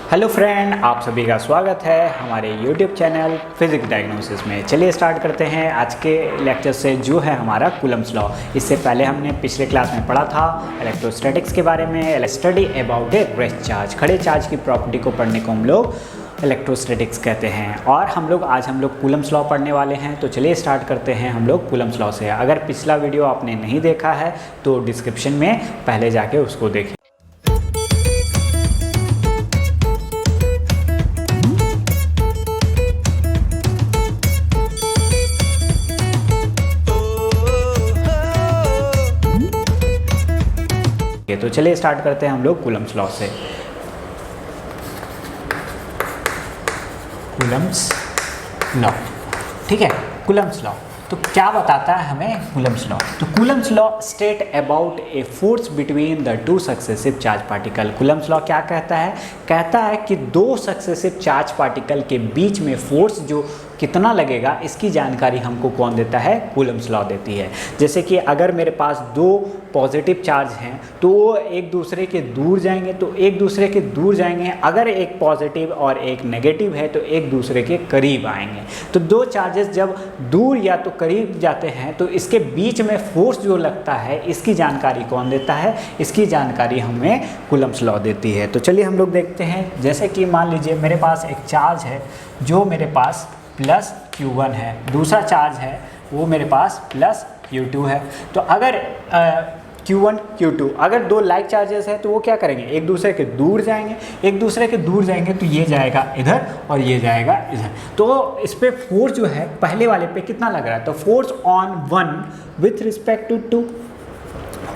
Hello friend, आप सभी का स्वागत है हमारे यूट्यूब चैनल फिजिक्स डायग्नोसिस में। चलिए स्टार्ट करते हैं आज के लेक्चर से, जो है हमारा कूलम्स लॉ। इससे पहले हमने पिछले क्लास में पढ़ा था इलेक्ट्रोस्टैटिक्स के बारे में, study about A rest charge. खड़े चार्ज की प्रॉपर्टी को पढ़ने को हम लोग इलेक्ट्रोस्टैटिक्स कहते हैं। और आज हम लोग कूलम्स लॉ पढ़ने वाले हैं। तो चलिए स्टार्ट करते हैं हम लोग कूलम्स लॉ से। अगर पिछला वीडियो आपने नहीं देखा है तो डिस्क्रिप्शन में पहले जाके उसको देखिए। तो चलिए स्टार्ट करते हैं हम लोग कूलम्स लॉ से। कूलम्स लॉ, ठीक है। कूलम्स लॉ तो क्या बताता है हमें कूलम्स लॉ? तो Coulomb's law state about a force between the two successive charge particle. Coulomb's law क्या कहता है? कहता है कि दो सक्सेसिव चार्ज पार्टिकल के बीच में फोर्स जो कितना लगेगा, इसकी जानकारी हमको कौन देता है? कूलम्स लॉ देती है। जैसे कि अगर मेरे पास दो पॉजिटिव चार्ज हैं तो वो एक दूसरे के दूर जाएंगे, तो एक दूसरे के दूर जाएंगे। अगर एक पॉजिटिव और एक नेगेटिव है तो एक दूसरे के करीब आएंगे। तो दो चार्जेस जब दूर या तो करीब जाते हैं तो इसके बीच में फोर्स जो लगता है, इसकी जानकारी कौन देता है? इसकी जानकारी हमें कूलम्स लॉ देती है। तो चलिए हम लोग देखते हैं। जैसे कि मान लीजिए मेरे पास एक चार्ज है जो मेरे पास प्लस Q1 है, दूसरा चार्ज है वो मेरे पास प्लस Q2 है। तो अगर Q1 Q2 अगर दो लाइक चार्जेस हैं तो वो क्या करेंगे? एक दूसरे के दूर जाएंगे। एक दूसरे के दूर जाएंगे तो ये जाएगा इधर और ये जाएगा इधर। तो इस पे फोर्स जो है पहले वाले पे कितना लग रहा है? तो force on one with respect to two,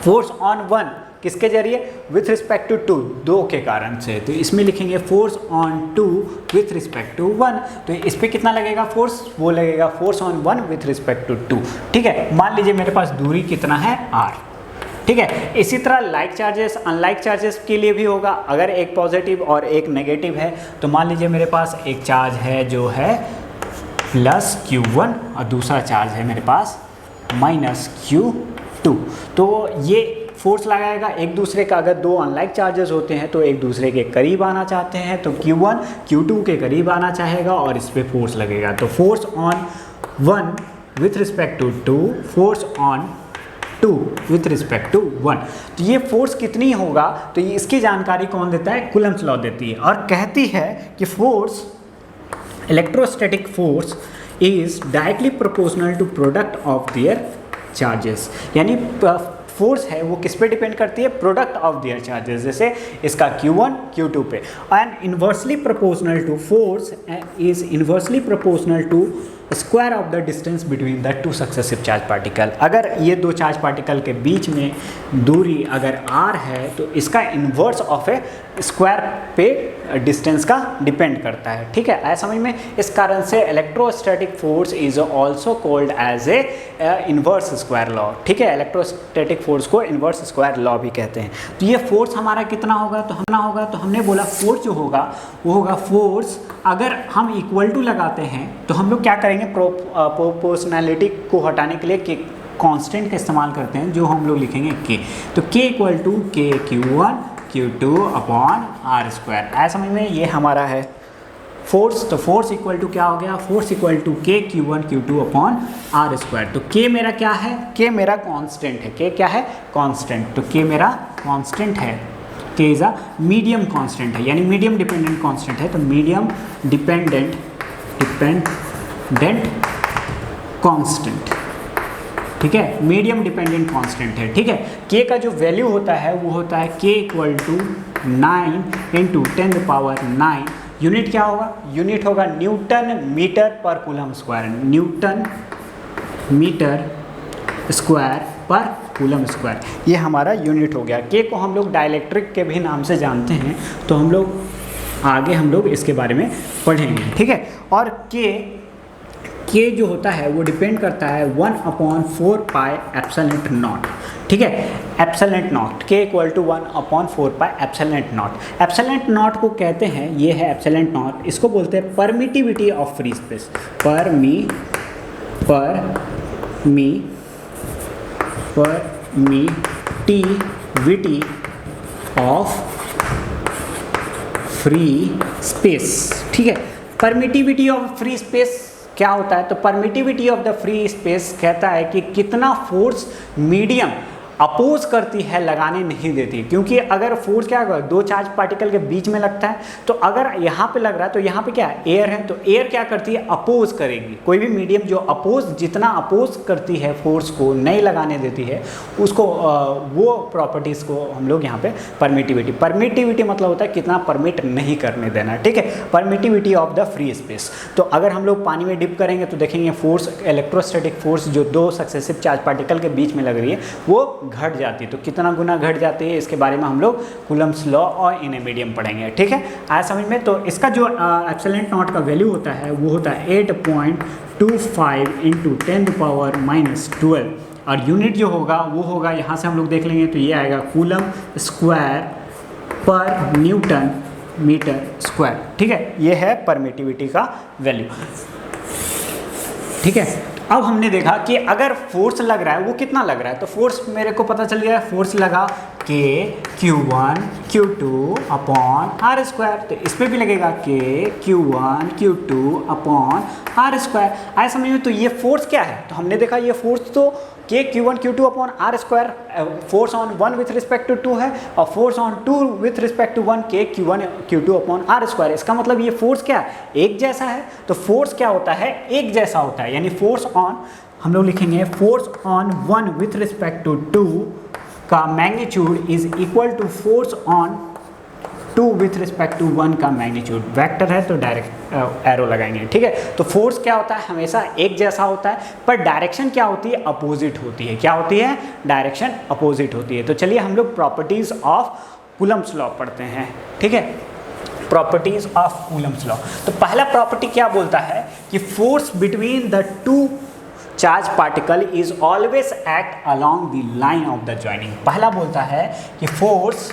force on one किसके जरिए? विथ रिस्पेक्ट टू टू, दो के कारण से। तो इसमें लिखेंगे force on two with respect to one. तो इस पे कितना लगेगा फोर्स? वो लगेगा force on one with respect to two, ठीक है। मान लीजिए मेरे पास दूरी कितना है? r, ठीक है। इसी तरह लाइक चार्जेस अनलाइक चार्जेस के लिए भी होगा। अगर एक पॉजिटिव और एक नेगेटिव है तो मान लीजिए मेरे पास एक चार्ज है जो है प्लस Q1 और दूसरा चार्ज है मेरे पास माइनस Q2। तो ये फोर्स लगाएगा एक दूसरे का। अगर दो अनलाइक चार्जेस होते हैं तो एक दूसरे के करीब आना चाहते हैं, तो Q1 Q2 के करीब आना चाहेगा और इस पर फोर्स लगेगा। तो force on one with respect to two, force on two with respect to one. तो ये फोर्स कितनी होगा? तो ये इसकी जानकारी कौन देता है? कूलम्स लॉ देती है। और कहती है कि force, electrostatic force is directly proportional to product of their charges. यानी फोर्स है वो किस पे डिपेंड करती है? Product of their charges. जैसे इसका Q1 Q2 पे। And inversely proportional to force is inversely proportional to square of the distance between the two successive charge particle. अगर ये दो चार्ज पार्टिकल के बीच में दूरी अगर r है तो इसका इन्वर्स ऑफ ए स्क्वायर पे डिस्टेंस का डिपेंड करता है, ठीक है। ऐसा समझ में? इस कारण से electrostatic force is also called as a inverse square law, ठीक है। इलेक्ट्रोस्टैटिक फोर्स को इन्वर्स स्क्वायर लॉ भी कहते हैं। तो ये फोर्स हमारा कितना होगा? तो हमने बोला फोर्स जो होगा वो होगा फोर्स, अगर हम इक्वल टू लगाते हैं तो हम लोग क्या करेंगे? प्रोपोर्शनैलिटी को हटाने के लिए के कांस्टेंट का इस्तेमाल करते हैं, जो हम लोग लिखेंगे k। तो k इक्वल टू के Q1 Q2 upon r square. ऐसा समझ में? ये हमारा है फोर्स। तो फोर्स इक्वल टू क्या हो गया? फोर्स इक्वल टू के Q1 Q2 upon r square. तो k मेरा क्या है? k मेरा कांस्टेंट है। k क्या है? कांस्टेंट। तो k मेरा कांस्टेंट है। k is a medium constant है, यानी मीडियम डिपेंडेंट कांस्टेंट है। तो मीडियम डिपेंडेंट कांस्टेंट, ठीक है। मीडियम डिपेंडेंट कांस्टेंट है, ठीक है। k का जो वैल्यू होता है वो होता है k equal to 9 into 10⁹। Unit क्या होगा? यूनिट होगा newton metre per coulomb square. Newton metre square per coulomb square, ये हमारा यूनिट हो गया। k को हम लोग डाइलेक्ट्रिक के भी नाम से जानते हैं, तो हम लोग इसके बारे में पढ़ेंगे, ठीक है। और k जो होता है वो डिपेंड करता है 1/4 पाई एप्सिलॉन नॉट, ठीक है। Epsilon nought k equal to 1/4 pi epsilon nought. Epsilon nought को कहते हैं, ये है एप्सिलॉन नॉट, इसको बोलते हैं permittivity of free space. Permittivity of free space. ठीक है, परमिटिविटी ऑफ फ्री स्पेस क्या होता है? तो permittivity of the free space कहता है कि कितना फोर्स मीडियम अपोज करती है, लगाने नहीं देती। क्योंकि अगर फोर्स क्या होगा, दो चार्ज पार्टिकल के बीच में लगता है, तो अगर यहाँ पे लग रहा है तो यहाँ पे क्या है, एयर है, तो एयर क्या करती है, अपोज करेगी। कोई भी मीडियम जो अपोज, जितना अपोज करती है फोर्स को, नहीं लगाने देती है, उसको वो प्रॉपर्टीज़ को हम लोग यहाँ पे परमिटिविटी मतलब होता है कितना परमिट नहीं करने देना। ठीक है, permittivity of the free space. तो अगर हम लोग पानी में डिप करेंगे तो देखेंगे फोर्स, इलेक्ट्रोस्टैटिक फोर्स जो दो सक्सेसिव चार्ज पार्टिकल के बीच में लग रही है वो घट जाती है। तो कितना गुना घट जाती है, इसके बारे में हम लोग कूलम्ब्स लॉ और इन ए मीडियम पढ़ेंगे। ठीक है, आया समझ में? तो इसका जो एप्सिलॉन नॉट का वैल्यू होता है वो होता है 8.25 × 10⁻⁻12 और यूनिट जो होगा वो होगा, यहाँ से हम लोग देख लेंगे तो ये आएगा कूलम्ब स्क्वायर पर न्यूटन मीटर स्क्वायर। ठीक है, ये है परमिटिविटी का वैल्यू। ठीक है, अब हमने देखा कि अगर फोर्स लग रहा है वो कितना लग रहा है, तो फोर्स मेरे को पता चल गया, फोर्स लगा K Q1 Q2/r²। तो इस पर भी लगेगा K Q1 Q2/r²। आया समझ में? तो ये फोर्स क्या है, तो हमने देखा ये फोर्स तो K Q1 Q2/r², force on 1 with respect to 2 है, और force on 2 with respect to 1 K Q1 Q2/r²। इसका मतलब ये फोर्स क्या है, एक जैसा है। तो फोर्स क्या होता है, एक जैसा होता है, यानी फोर्स ऑन, हम लोग लिखेंगे force on 1 with respect to 2 का magnitude is equal to force on 2 with respect to 1 का मैग्नीट्यूड। वेक्टर है तो डायरेक्ट एरो लगाएंगे। ठीक है, तो फोर्स क्या होता है, हमेशा एक जैसा होता है, पर डायरेक्शन क्या होती है, अपोजिट होती है। क्या होती है, डायरेक्शन अपोजिट होती है। तो चलिए हम लोग प्रॉपर्टीज ऑफ कूलम्ब्स लॉ पढ़ते हैं। ठीक है, प्रॉपर्टीज ऑफ कूलम्ब्स लॉ। तो पहला प्रॉपर्टी क्या बोलता है कि force between the to charge particle is always act along the line of the joining. पहला बोलता है कि force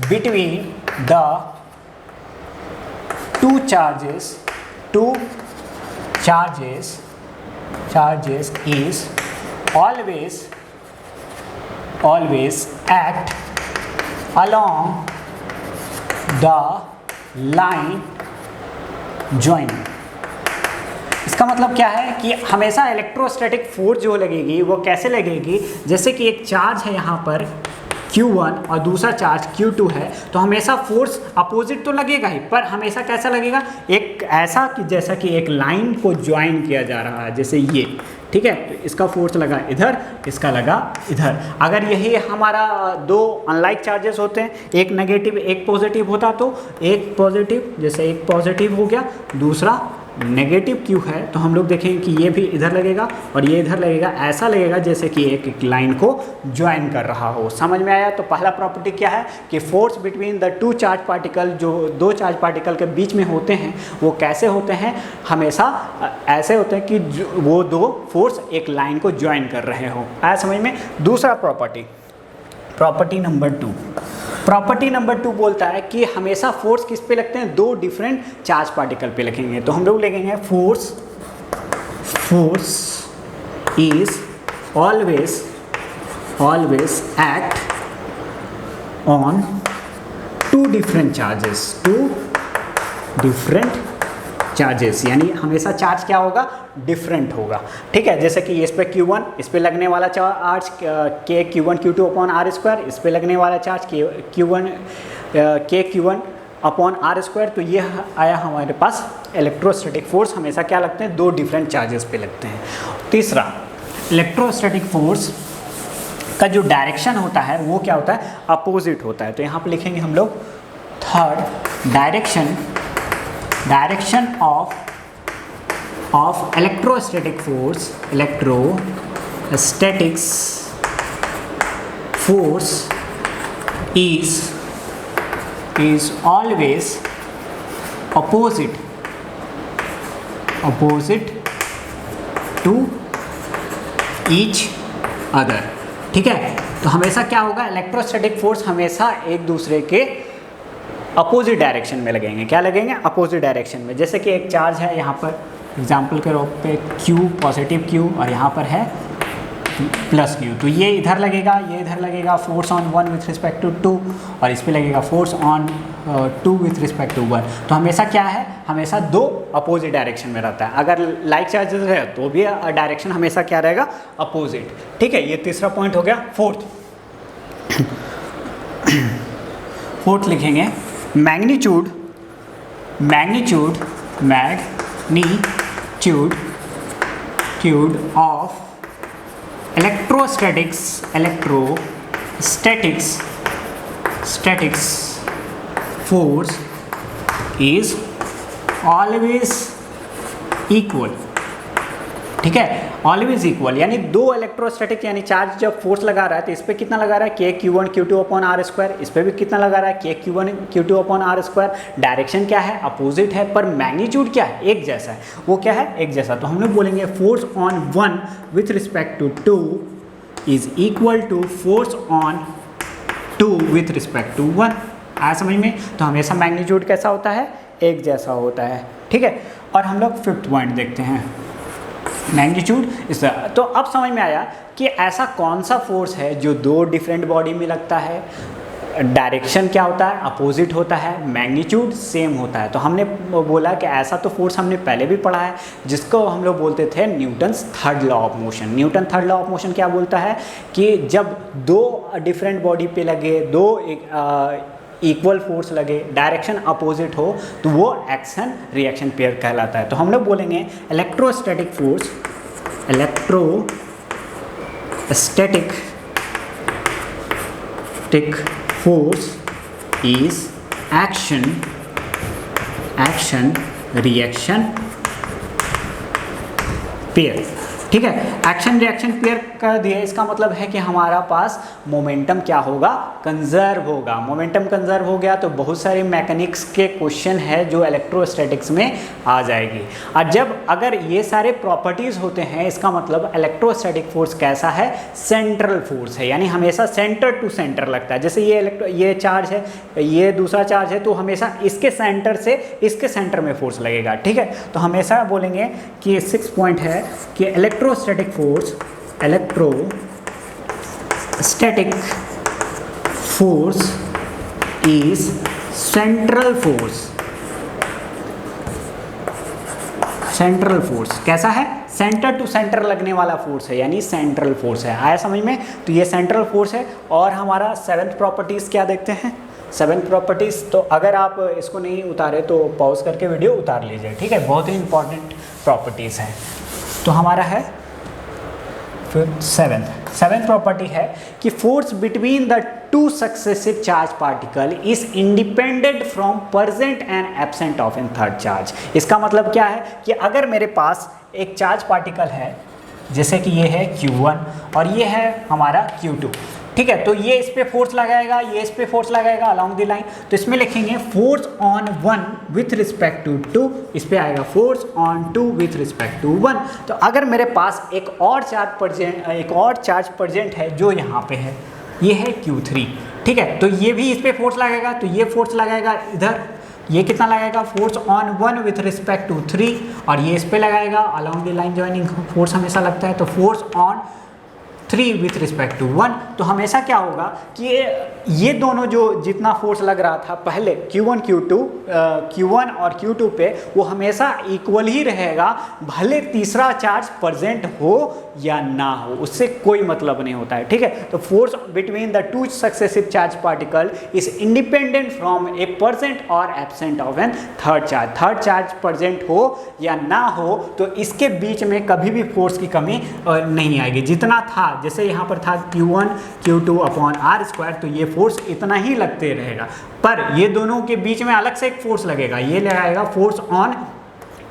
between the two charges is always act along the line joining। इसका मतलब क्या है कि हमेशा इलेक्ट्रोस्टैटिक फोर्स जो लगेगी वो कैसे लगेगी, जैसे कि एक चार्ज है यहाँ पर Q1 और दूसरा चार्ज Q2 है, तो हमेशा फोर्स अपोजिट तो लगेगा ही, पर हमेशा कैसा लगेगा, एक ऐसा कि जैसा कि एक लाइन को ज्वाइन किया जा रहा है, जैसे ये। ठीक है, तो इसका फोर्स लगा इधर, इसका लगा इधर। अगर यही हमारा दो अनलाइक चार्जेस होते हैं, एक नेगेटिव एक पॉजिटिव होता, तो एक पॉजिटिव, जैसे एक पॉजिटिव हो गया, दूसरा नेगेटिव क्यू है, तो हम लोग देखेंगे कि ये भी इधर लगेगा और ये इधर लगेगा, ऐसा लगेगा जैसे कि एक लाइन को ज्वाइन कर रहा हो। समझ में आया? तो पहला प्रॉपर्टी क्या है कि force between the to charge particle, जो दो चार्ज पार्टिकल के बीच में होते हैं वो कैसे होते हैं, हमेशा ऐसे होते हैं कि वो दो फोर्स एक लाइन को ज्वाइन कर रहे हो। आया समझ में? दूसरा प्रॉपर्टी नंबर 2 बोलता है कि हमेशा फोर्स किस पे लगते हैं, दो डिफरेंट चार्ज पार्टिकल पे लगेंगे। तो हम लोग लिखेंगे force is always act on two different charges, यानी हमेशा चार्ज क्या होगा, डिफरेंट होगा। ठीक है, जैसे कि इस पे Q1, इस पे लगने वाला चार्ज K Q1 Q2/r², इस पे लगने वाला चार्ज K Q1/r²। तो ये आया हमारे पास इलेक्ट्रोस्टैटिक फोर्स, हमेशा क्या लगते हैं, दो डिफरेंट चार्जेस पे लगते हैं। तीसरा, इलेक्ट्रोस्टैटिक फोर्स का जो डायरेक्शन होता है वो क्या होता है, अपोजिट होता है। तो यहाँ पे लिखेंगे हम लोग third, direction of electrostatic force is always opposite to each other। ठीक है, तो हमेशा क्या होगा, इलेक्ट्रोस्टैटिक फोर्स हमेशा एक दूसरे के अपोजिट डायरेक्शन में लगेंगे। क्या लगेंगे, अपोजिट डायरेक्शन में। जैसे कि एक चार्ज है यहाँ पर, एग्जाम्पल के रूप पे Q, पॉजिटिव Q, और यहाँ पर है प्लस न्यू, तो ये इधर लगेगा, ये इधर लगेगा force on 1 with respect to 2, और इस पे लगेगा force on 2 with respect to 1। तो हमेशा क्या है, हमेशा दो अपोजिट डायरेक्शन में रहता है। अगर लाइक चार्जेस है तो भी डायरेक्शन हमेशा क्या रहेगा, अपोजिट। ठीक है, ये तीसरा पॉइंट हो गया। फोर्थ लिखेंगे magnitude of electrostatics force is always equal। ठीक है, ऑलवेज इक्वल, यानी दो इलेक्ट्रोस्टैटिक यानी चार्ज जब फोर्स लगा रहा है तो इस पर कितना लगा रहा है, के Q1 Q2 upon r square, इस पर भी कितना लगा रहा है, के Q1 Q2 upon r square. Direction क्या है, अपोजिट है, पर मैग्नीट्यूड क्या है, एक जैसा है। वो क्या है, एक जैसा। तो हम लोग बोलेंगे force on 1 with respect to 2 is equal to force on 2 with respect to 1। आया समझ में? तो हमेशा मैग्नीट्यूड कैसा होता है, एक जैसा होता है। ठीक है, और हम लोग फिफ्थ पॉइंट देखते हैं, मैग्नीट्यूड इस। तो अब समझ में आया कि ऐसा कौन सा फोर्स है जो दो डिफरेंट बॉडी में लगता है, डायरेक्शन क्या होता है, अपोजिट होता है, मैग्नीट्यूड सेम होता है। तो हमने बोला कि ऐसा तो फोर्स हमने पहले भी पढ़ा है, जिसको हम लोग बोलते थे Newton's third law of motion. Newton third law of motion क्या बोलता है कि जब दो डिफरेंट बॉडी पे लगे, दो इक्वल फोर्स लगे, डायरेक्शन अपोजिट हो, तो वो एक्शन रिएक्शन पेयर कहलाता है। तो हम लोग बोलेंगे electrostatic force is action reaction pair. ठीक है, एक्शन रिएक्शन पेयर कर दिए, इसका मतलब है कि हमारा पास मोमेंटम क्या होगा, कंजर्व होगा। मोमेंटम कंजर्व हो गया तो बहुत सारे मैकेनिक्स के क्वेश्चन है जो इलेक्ट्रोस्टैटिक्स में आ जाएगी। और जब अगर ये सारे प्रॉपर्टीज़ होते हैं, इसका मतलब इलेक्ट्रोस्टैटिक फोर्स कैसा है, सेंट्रल फोर्स है, यानी हमेशा सेंटर टू सेंटर लगता है। जैसे ये चार्ज है, ये दूसरा चार्ज है, तो हमेशा इसके सेंटर से इसके सेंटर में फोर्स लगेगा। ठीक है, तो हमेशा बोलेंगे कि 6 पॉइंट है कि electrostatic force is central force कैसा है, सेंटर टू सेंटर लगने वाला फोर्स है, यानी सेंट्रल फोर्स है। आया समझ में? तो ये सेंट्रल फोर्स है। और हमारा 7th प्रॉपर्टीज क्या देखते हैं, 7th प्रॉपर्टीज। तो अगर आप इसको नहीं उतारे तो पॉज करके वीडियो उतार लीजिए। ठीक है, बहुत ही इंपॉर्टेंट प्रॉपर्टीज है। तो हमारा है फिर 7th प्रॉपर्टी है कि force between the two successive charge particle is independent from present and absent of an third charge. इसका मतलब क्या है कि अगर मेरे पास एक चार्ज पार्टिकल है, जैसे कि ये है Q1 और ये है हमारा Q2, ठीक है, तो ये इस पे फोर्स लगाएगा, ये इस पे फोर्स लगाएगा अलोंग द लाइन। तो इसमें लिखेंगे force on 1 with respect to 2, इस पे आएगा force on 2 with respect to 1। तो अगर मेरे पास एक और चार्ज प्रेजेंट है जो यहाँ पे है, ये है Q3, ठीक है, तो ये भी इस पे फोर्स लगाएगा, तो ये फोर्स लगाएगा इधर, ये कितना लगाएगा, force on 1 with respect to 3, और ये इस पे लगाएगा along the line joining force हमेशा लगता है, तो force on 3 with respect to 1। तो हमेशा क्या होगा कि ये दोनों जो जितना फोर्स लग रहा था पहले Q1 और Q2 पे, वो हमेशा इक्वल ही रहेगा, भले तीसरा चार्ज प्रेजेंट हो या ना हो, उससे कोई मतलब नहीं होता है। ठीक है, तो force between the two successive charge particle is independent from a present और absent of an third charge present हो या ना हो, तो इसके बीच में कभी भी फोर्स की कमी नहीं आएगी। जितना था, जैसे यहाँ पर था Q1 Q2 upon r square, तो ये फोर्स इतना ही लगते रहेगा, पर ये दोनों के बीच में अलग से एक फोर्स लगेगा, ये लगाएगा force on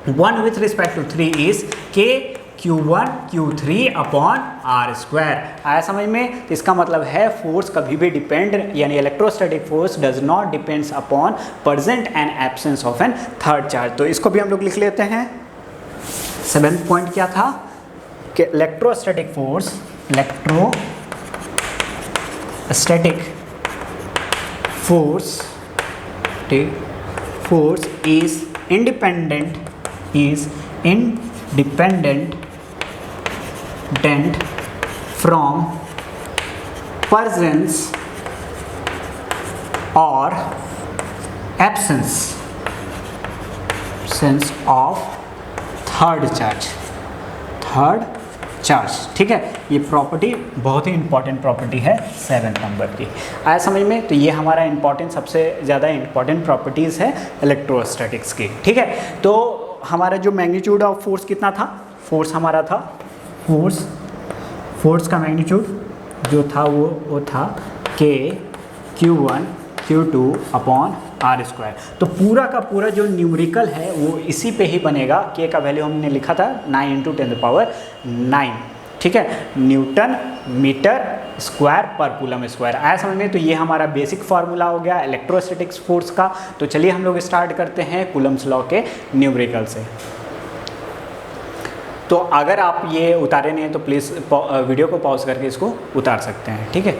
1 with respect to 3 is K Q1 Q3 upon r square. आया समझ में? इसका मतलब है फोर्स कभी भी डिपेंड, यानी electrostatic force does not depends upon present and absence of an third charge. तो इसको भी हम लोग लिख लेते हैं। 7th पॉइंट क्या था कि electrostatic force is independent from presence or absence of third charge। ठीक है, ये प्रॉपर्टी बहुत ही इंपॉर्टेंट प्रॉपर्टी है 7 नंबर की। आया समझ में? तो ये हमारा इंपॉर्टेंट, सबसे ज़्यादा इंपॉर्टेंट प्रॉपर्टीज़ है इलेक्ट्रोस्टैटिक्स की। ठीक है, तो हमारा जो मैग्नीट्यूड ऑफ फोर्स कितना था, फोर्स हमारा था, फोर्स का मैग्नीट्यूड जो था वो था K Q1 Q2 upon R square. तो पूरा का पूरा जो न्यूमेरिकल है वो इसी पे ही बनेगा। K का वैल्यू हमने लिखा था 9 × 10⁹। ठीक है, Newton metre square per coulomb square. आया समझ में? तो ये हमारा बेसिक फार्मूला हो गया इलेक्ट्रोस्टैटिक्स फोर्स का। तो चलिए हम लोग स्टार्ट करते हैं कूलम्स लॉ के न्यूमेरिकल से। तो अगर आप ये उतारे नहीं हैं तो प्लीज़ वीडियो को पॉज करके इसको उतार सकते हैं। ठीक है,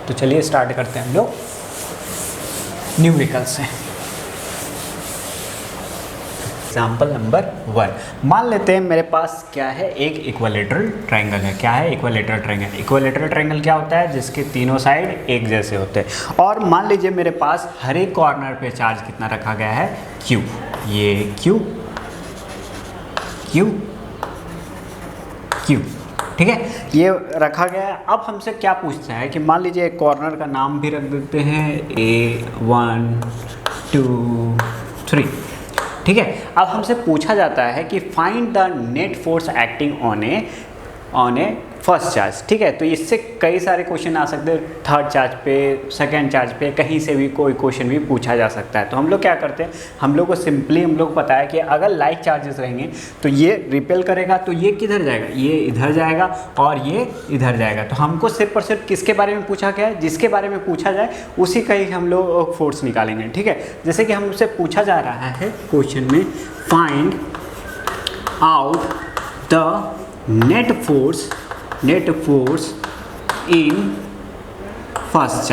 तो चलिए स्टार्ट करते हैं हम लोग न्यूमेरिकल से। एग्जाम्पल नंबर 1, मान लेते हैं मेरे पास क्या है, एक इक्विलैटरल ट्रायंगल है। क्या है? Equilateral triangle. इक्विलैटरल ट्रायंगल क्या होता है? जिसके तीनों साइड एक जैसे होते हैं। और मान लीजिए मेरे पास हर एक कॉर्नर पे चार्ज कितना रखा गया है, Q। ये Q, ठीक है, ये रखा गया है। अब हमसे क्या पूछता है कि मान लीजिए एक कॉर्नर का नाम भी रख देते हैं A1 2 3। ठीक है, अब हमसे पूछा जाता है कि find the net force acting on A first charge. ठीक है, तो इससे कई सारे क्वेश्चन आ सकते हैं, थर्ड चार्ज पे, सेकंड चार्ज पे, कहीं से भी कोई क्वेश्चन भी पूछा जा सकता है। तो हम लोग क्या करते हैं, हम लोग को सिंपली हम लोग पता है कि अगर लाइक चार्जेस रहेंगे तो ये रिपेल करेगा, तो ये किधर जाएगा, ये इधर जाएगा और ये इधर जाएगा। तो हमको सिर्फ और सिर्फ किसके बारे में पूछा गया है, जिसके बारे में पूछा जाए उसी का ही हम लोग फोर्स निकालेंगे। ठीक है, जैसे कि हमसे पूछा जा रहा है क्वेश्चन में, find out the net force in first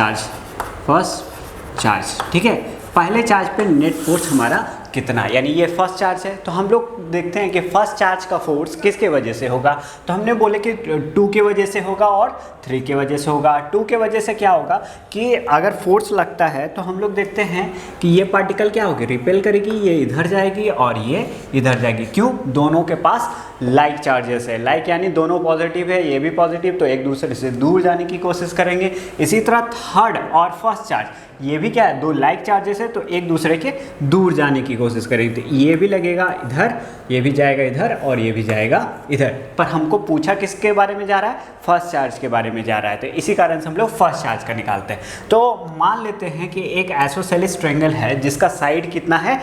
charge. ठीक है, पहले चार्ज पे नेट फोर्स हमारा कितना, यानी ये फर्स्ट चार्ज है। तो हम लोग देखते हैं कि फर्स्ट चार्ज का फोर्स किसके वजह से होगा। तो हमने बोले कि 2 के वजह से होगा और 3 के वजह से होगा। 2 के वजह से क्या होगा कि अगर फोर्स लगता है तो हम लोग देखते हैं कि ये पार्टिकल क्या होगी, रिपेल करेगी, ये इधर जाएगी और ये इधर जाएगी। क्यों? दोनों के पास लाइक चार्जेस है। लाइक यानी दोनों पॉजिटिव है, ये भी पॉजिटिव, तो एक दूसरे से दूर जाने की कोशिश करेंगे। इसी तरह थर्ड और फर्स्ट चार्ज, ये भी क्या है, 2 लाइक चार्जेस है, तो एक दूसरे के दूर जाने की कोशिश करेंगे। तो ये भी लगेगा इधर, ये भी जाएगा इधर और ये भी जाएगा इधर। पर हमको पूछा किसके बारे में जा रहा है, फर्स्ट चार्ज के बारे में जा रहा है। तो इसी कारण से हम लोग फर्स्ट चार्ज का निकालते हैं। तो मान लेते हैं कि एक आइसोसेलेस ट्रायंगल है जिसका साइड कितना है,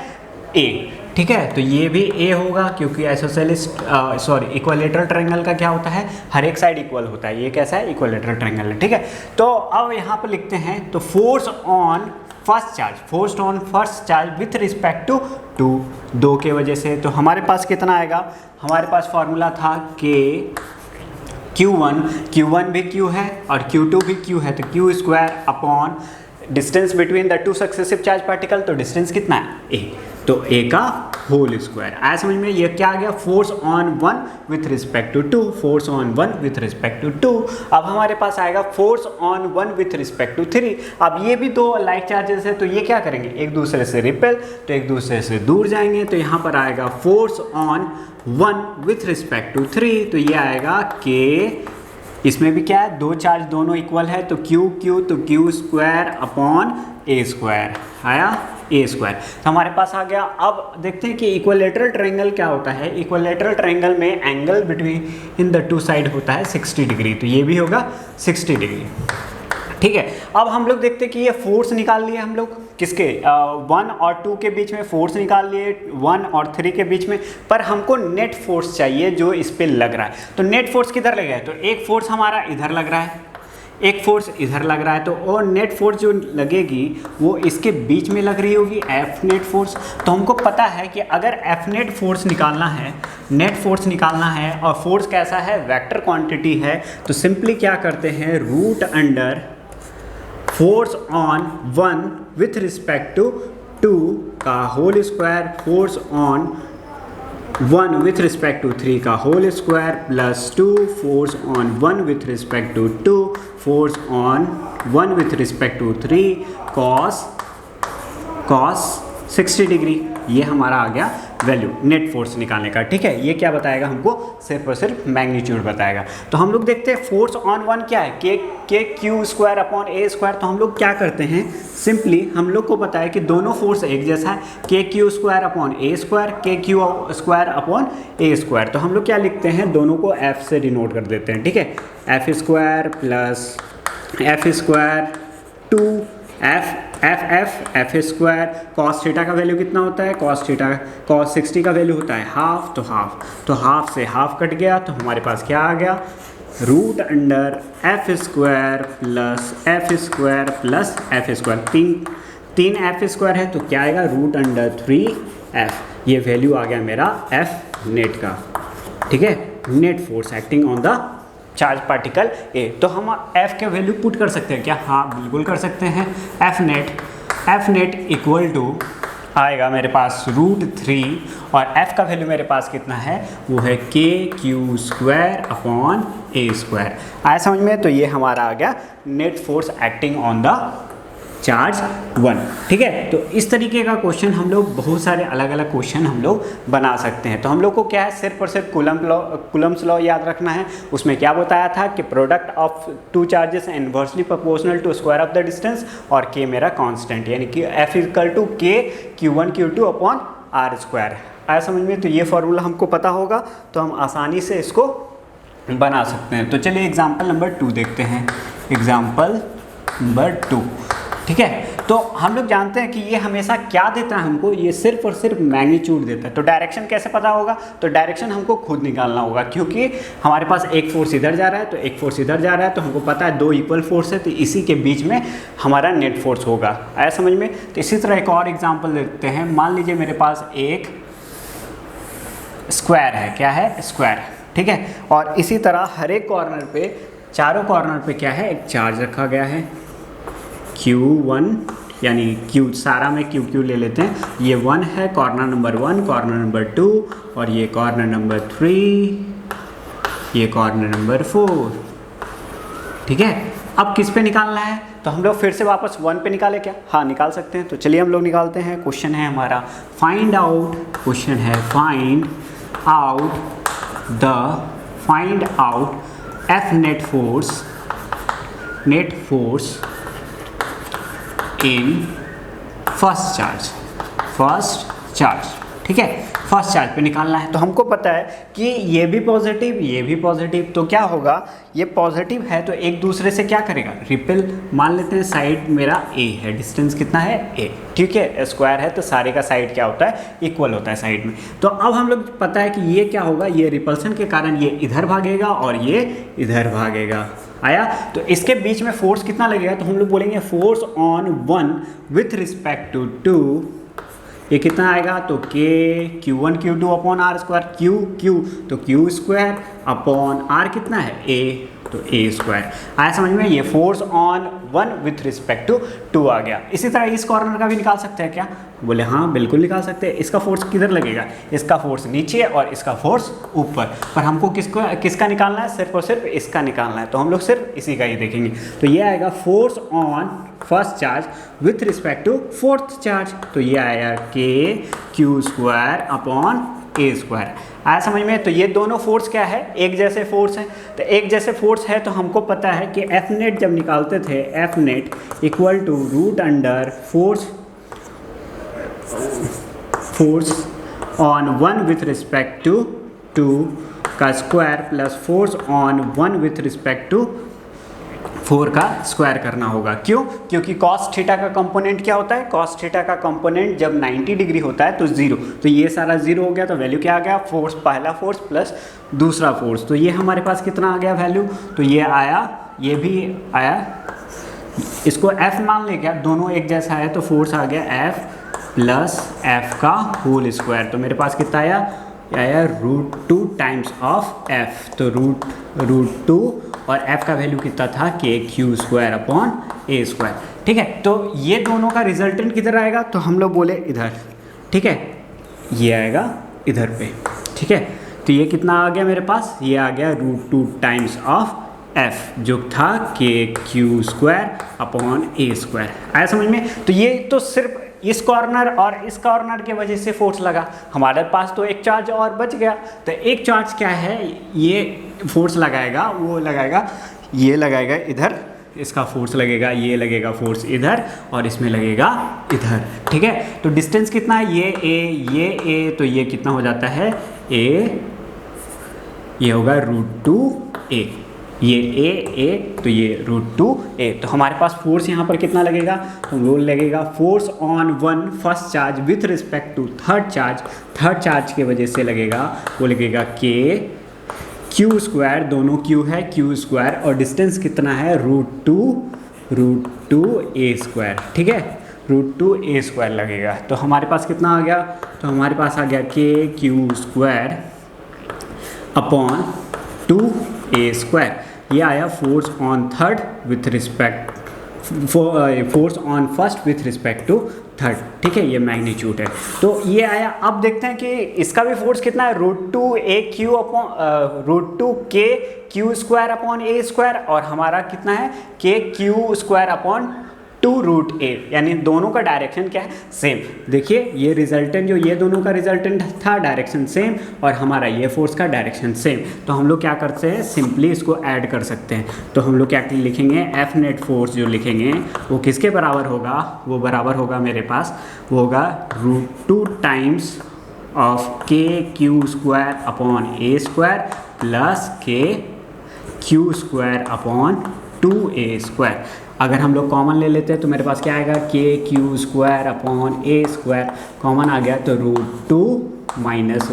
A। ठीक है, तो ये भी A होगा क्योंकि आइसोसेलेस इक्विलैटरल ट्रायंगल का क्या होता है, हर एक साइड इक्वल होता है। ये कैसा है, इक्विलैटरल ट्रायंगल है। ठीक है, तो अब यहाँ पर लिखते हैं, तो force on first charge with respect to 2 के वजह से। तो हमारे पास कितना आएगा, हमारे पास फॉर्मूला था कि Q1 भी Q है और Q2 भी Q है, तो Q square upon distance between the 2 successive charge particle. तो डिस्टेंस कितना है, A, तो A का होल स्क्वायर। आया समझ में? ये क्या आ गया, force on 1 with respect to 2, force on 1 with respect to 2। अब हमारे पास आएगा force on 1 with respect to 3। अब ये भी 2 लाइक चार्जेस है, तो ये क्या करेंगे, एक दूसरे से रिपेल, तो एक दूसरे से दूर जाएंगे। तो यहाँ पर आएगा force on 1 with respect to 3, तो ये आएगा कि इसमें भी क्या है, 2 चार्ज दोनों इक्वल है, तो Q तो Q square upon A square आया, A स्क्वायर। तो हमारे पास आ गया। अब देखते हैं कि इक्विलैटरल ट्रायंगल क्या होता है। इक्विलैटरल ट्रायंगल में angle between in the 2 side होता है 60 डिग्री, तो ये भी होगा 60 डिग्री। ठीक है, अब हम लोग देखते हैं कि ये फोर्स निकाल लिए हम लोग किसके, 1 और 2 के बीच में फोर्स निकाल लिए, 1 और 3 के बीच में। पर हमको नेट फोर्स चाहिए जो इस पे लग रहा है। तो नेट फोर्स किधर लग रहा है, तो एक फोर्स हमारा इधर लग रहा है, एक फोर्स इधर लग रहा है, तो और नेट फोर्स जो लगेगी वो इसके बीच में लग रही होगी, F नेट फोर्स। तो हमको पता है कि अगर F नेट फोर्स निकालना है, नेट फोर्स निकालना है, और फोर्स कैसा है, वेक्टर क्वांटिटी है, तो सिंपली क्या करते हैं, root under force on 1 with respect to 2 का whole square, force on 1 with respect to 3 का whole square plus 2 force on 1 with respect to 2 force on 1 with respect to 3 cos 60 degree. ये हमारा आ गया वैल्यू नेट फोर्स निकालने का। ठीक है, ये क्या बताएगा हमको, सिर्फ और सिर्फ मैग्नीट्यूड बताएगा। तो हम लोग देखते हैं फोर्स ऑन 1 क्या है, के Q square upon a square. तो हम लोग क्या करते हैं, सिंपली हम लोग को पता है कि दोनों फोर्स एक जैसा है, के Q square upon a square, के Q square upon a square. तो हम लोग क्या लिखते हैं, दोनों को एफ से डिनोट कर देते हैं। ठीक है, F square plus F square 2 F square. Cos theta का वैल्यू कितना होता है, कॉस 60 का वैल्यू होता है हाफ, तो हाफ से हाफ कट गया, तो हमारे पास क्या आ गया, root under F square plus F square plus F square. तीन एफ स्क्वायर है तो क्या आएगा, रूट अंडर 3f। ये वैल्यू आ गया मेरा एफ नेट का। ठीक है, net force acting on the charge particle A. तो हम F के वैल्यू पुट कर सकते हैं क्या, हाँ बिल्कुल कर सकते हैं। F नेट इक्वल टू आएगा मेरे पास √3 और F का वैल्यू मेरे पास कितना है, वो है के Q square upon a square. आया समझ में। तो ये हमारा आ गया net force acting on the charge 1। ठीक है, तो इस तरीके का क्वेश्चन हम लोग बहुत सारे अलग अलग क्वेश्चन हम लोग बना सकते हैं। तो हम लोग को क्या है, सिर्फ और सिर्फ कूलम्स लॉ याद रखना है। उसमें क्या बताया था कि product of two charges inversely proportional to square of the distance और के मेरा कांस्टेंट, यानी कि F इक्वल टू के Q1 Q2 upon r square. आया समझ में। तो ये फॉर्मूला हमको पता होगा तो हम आसानी से इसको बना सकते हैं। तो चलिए एग्जाम्पल नंबर 2 देखते हैं। Example number 2। ठीक है, तो हम लोग जानते हैं कि ये हमेशा क्या देता है हमको, ये सिर्फ और सिर्फ मैग्नीट्यूड देता है। तो डायरेक्शन कैसे पता होगा, तो डायरेक्शन हमको खुद निकालना होगा, क्योंकि हमारे पास एक फोर्स इधर जा रहा है तो एक फोर्स इधर जा रहा है, तो हमको पता है 2 इक्वल फोर्स है, तो इसी के बीच में हमारा नेट फोर्स होगा। आया समझ में। तो इसी तरह एक और एग्जाम्पल देखते हैं। मान लीजिए मेरे पास एक स्क्वायर है, क्या है, स्क्वायर। ठीक है, और इसी तरह हर एक कॉर्नर पे, चारों कॉर्नर पे क्या है, एक चार्ज रखा गया है Q1, यानी Q सारा में Q ले लेते हैं। ये 1 है, कॉर्नर नंबर 1, कॉर्नर नंबर 2 और ये कॉर्नर नंबर 3, ये कॉर्नर नंबर 4। ठीक है, अब किस पे निकालना है, तो हम लोग फिर से वापस 1 पे निकाले क्या, हाँ निकाल सकते हैं। तो चलिए हम लोग निकालते हैं। क्वेश्चन है हमारा find out F net force in first charge. ठीक है, फर्स्ट चार्ज पे निकालना है। तो हमको पता है कि ये भी पॉजिटिव, तो क्या होगा, ये पॉजिटिव है तो एक दूसरे से क्या करेगा, रिपेल। मान लेते हैं साइड मेरा a है, डिस्टेंस कितना है a। ठीक है, स्क्वायर है तो सारे का साइड क्या होता है, इक्वल होता है साइड में। तो अब हम लोग पता है कि ये क्या होगा, ये रिपल्सन के कारण ये इधर भागेगा और ये इधर भागेगा। आया, तो इसके बीच में फोर्स कितना लगेगा, तो हम लोग बोलेंगे force on 1 with respect to 2, ये कितना आएगा, तो K Q1 Q2 upon r square. Q तो Q स्क्वायर अपॉन आर कितना है, A, तो A स्क्वायर। आया समझ में। ये force on 1 with respect to 2 आ गया। इसी तरह इस कॉर्नर का भी निकाल सकते हैं क्या, बोले हाँ बिल्कुल निकाल सकते हैं। इसका फोर्स किधर लगेगा, इसका फोर्स नीचे और इसका फोर्स ऊपर, पर हमको किसका निकालना है, सिर्फ और सिर्फ इसका निकालना है। तो हम लोग सिर्फ इसी का ही देखेंगे। तो ये आएगा force on first charge with respect to fourth charge, तो ये आएगा K Q square upon a square. आया समझ में। तो ये दोनों फोर्स क्या है, एक जैसे फोर्स है। तो एक जैसे फोर्स है तो हमको पता है कि F नेट जब निकालते थे, F net equal to root under force on 1 with respect to 2 का square plus force on 1 with respect to 4 का स्क्वायर करना होगा। क्यों, क्योंकि कॉस थीटा का कंपोनेंट क्या होता है, कॉस थीटा का कंपोनेंट जब 90 डिग्री होता है तो 0, तो ये सारा 0 हो गया। तो वैल्यू क्या आ गया, फोर्स, पहला फोर्स प्लस दूसरा फोर्स। तो ये हमारे पास कितना आ गया वैल्यू, तो ये आया, ये भी आया, इसको F मान ले, क्या दोनों एक जैसा है, तो फोर्स आ गया F प्लस F का होल स्क्वायर। तो मेरे पास कितना आया √2 टाइम्स ऑफ F, तो रूट 2 और F का वैल्यू कितना था, के Q square upon a square. ठीक है, तो ये दोनों का रिजल्टेंट किधर आएगा, तो हम लोग बोले इधर। ठीक है, ये आएगा इधर पे। ठीक है। तो ये कितना आ गया मेरे पास, ये आ गया √2 टाइम्स ऑफ एफ जो था KQ² अपॉन A²। आया समझ में। तो ये तो सिर्फ इस कॉर्नर और इस कॉर्नर के वजह से फोर्स लगा, हमारे पास तो एक चार्ज और बच गया। तो एक चार्ज क्या है, ये फोर्स लगाएगा, वो लगाएगा, ये लगाएगा इधर, इसका फोर्स लगेगा, ये लगेगा फोर्स इधर और इसमें लगेगा इधर, ठीक है। तो डिस्टेंस कितना है, ये A, तो ये कितना हो जाता है A, ये होगा √2A, ये A, तो ये √2A। तो हमारे पास फोर्स यहाँ पर कितना लगेगा, तो वो लगेगा force on one first charge with respect to third charge के वजह से लगेगा, वो लगेगा KQ², दोनों Q है Q², और डिस्टेंस कितना है √2A², ठीक है, √2A² लगेगा। तो हमारे पास कितना आ गया, तो हमारे पास आ गया KQ² अपॉन 2A²। ये आया force on third with respect, force on first with respect to third, ठीक है, ये मैग्नीट्यूड है। तो ये आया। अब देखते हैं कि इसका भी फोर्स कितना है, √2AQ upon √2KQ² upon A², और हमारा कितना है KQ² अपॉन 2√A, यानी दोनों का डायरेक्शन क्या है, सेम। देखिए ये रिजल्टेंट, जो ये दोनों का रिजल्टेंट था डायरेक्शन सेम, और हमारा ये फोर्स का डायरेक्शन सेम। तो हम लोग क्या करते हैं, सिंपली इसको ऐड कर सकते हैं। तो हम लोग क्या लिखेंगे, एफ नेट फोर्स जो लिखेंगे वो किसके बराबर होगा, वो बराबर होगा मेरे पास, वो होगा √2 times of KQ² upon A² plus KQ² upon 2A²। अगर हम लोग कॉमन ले लेते हैं तो मेरे पास क्या आएगा, KQ² अपॉन A², कॉमन आ गया तो √2 माइनस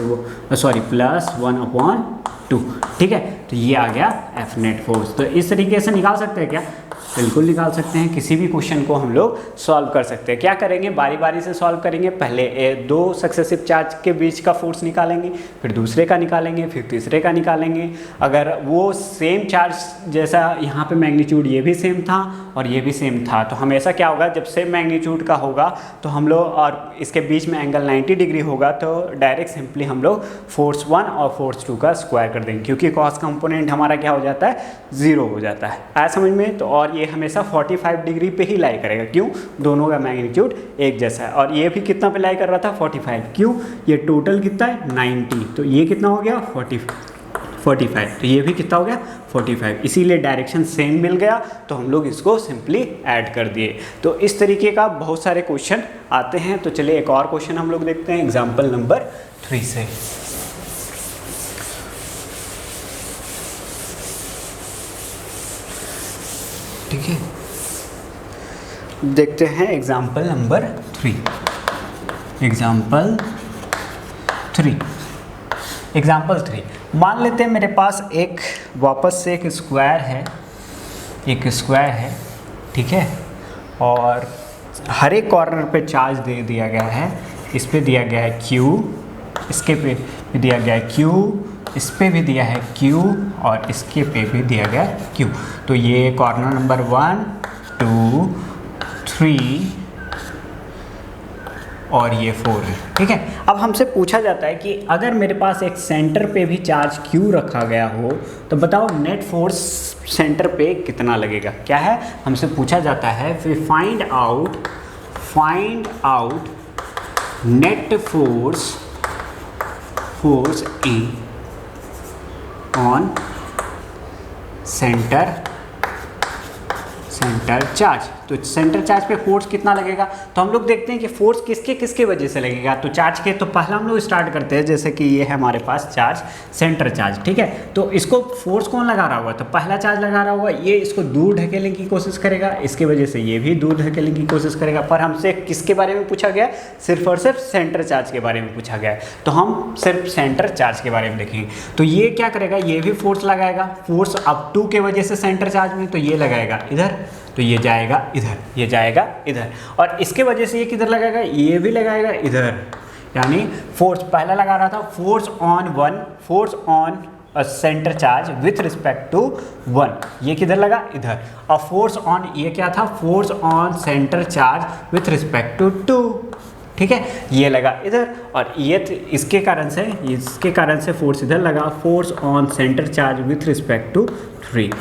प्लस 1 अपॉन 2, ठीक है। तो ये आ गया एफ नेट फोर्स। तो इस तरीके से निकाल सकते हैं क्या, बिल्कुल निकाल सकते हैं। किसी भी क्वेश्चन को हम लोग सॉल्व कर सकते हैं। क्या करेंगे, बारी बारी से सॉल्व करेंगे। पहले दो सक्सेसिव चार्ज के बीच का फोर्स निकालेंगे, फिर दूसरे का निकालेंगे, फिर तीसरे का निकालेंगे। अगर वो सेम चार्ज, जैसा यहाँ पे मैग्नीट्यूड ये भी सेम था और ये भी सेम था, तो हमेशा क्या होगा, जब सेम मैग्नीट्यूड का होगा तो हम लोग, और इसके बीच में एंगल 90 डिग्री होगा, तो डायरेक्ट सिंपली हम लोग फोर्स 1 और फोर्स 2 का स्क्वायर कर देंगे, क्योंकि कॉस कंपोनेंट हमारा क्या हो जाता है, 0 हो जाता है। आया समझ में। तो और ये हमेशा 45 डिग्री पे ही लाई करेगा, क्यों, दोनों का मैग्नीट्यूड एक जैसा है। और ये भी कितना पे लाई कर रहा था, 45, क्यों, ये टोटल कितना है 90, तो ये कितना हो गया 45, तो ये भी कितना हो गया 45, इसीलिए डायरेक्शन सेम मिल गया। तो हम लोग इसको सिंपली ऐड कर दिए। तो इस तरीके का बहुत सारे क्वेश्चन आते हैं। तो चलिए एक और क्वेश्चन हम लोग देखते हैं एग्जाम्पल नंबर 3 से। ठीक है, देखते हैं एग्जाम्पल नंबर 3। एग्जाम्पल 3 मान लेते हैं मेरे पास एक, वापस से एक स्क्वायर है, ठीक है, और हर एक कॉर्नर पे चार्ज दे दिया गया है। इस पे दिया गया है Q, इसके पे भी दिया गया है Q, इस पे भी दिया है Q, और इसके पे भी दिया गया है Q। तो ये कॉर्नर नंबर 1, 2, 3 और ये 4 है, ठीक है। अब हमसे पूछा जाता है कि अगर मेरे पास एक सेंटर पे भी चार्ज Q रखा गया हो, तो बताओ नेट फोर्स सेंटर पे कितना लगेगा। क्या है, हमसे पूछा जाता है find out net force in on centre charge. तो सेंटर चार्ज पे फोर्स कितना लगेगा, तो हम लोग देखते हैं कि फोर्स किसके वजह से लगेगा। तो चार्ज के, तो पहला हम लोग स्टार्ट करते हैं, जैसे कि ये है हमारे पास चार्ज, सेंटर चार्ज, ठीक है। तो इसको फोर्स कौन लगा रहा हुआ, तो पहला चार्ज लगा रहा हुआ, ये इसको दूर ढकेलने की कोशिश करेगा, इसके वजह से ये भी दूर ढकेलने की कोशिश करेगा। पर हमसे किसके बारे में पूछा गया, सिर्फ और सिर्फ सेंटर चार्ज के बारे में पूछा गया है। तो हम सिर्फ सेंटर चार्ज के बारे में देखेंगे। तो ये क्या करेगा, ये भी फोर्स लगाएगा, फोर्स अप टू के वजह से सेंटर चार्ज में, तो ये लगाएगा इधर, तो ये जाएगा इधर, ये जाएगा इधर, और इसके वजह से ये किधर लगाएगा, ये भी लगाएगा इधर। यानी फोर्स पहला लगा रहा था, force on centre charge with respect to 1, ये किधर लगा, इधर। और फोर्स ऑन, ये क्या था, force on centre charge with respect to 2, ठीक है, ये लगा इधर और ये इसके कारण से फोर्स इधर लगा, force on centre charge with respect to 3,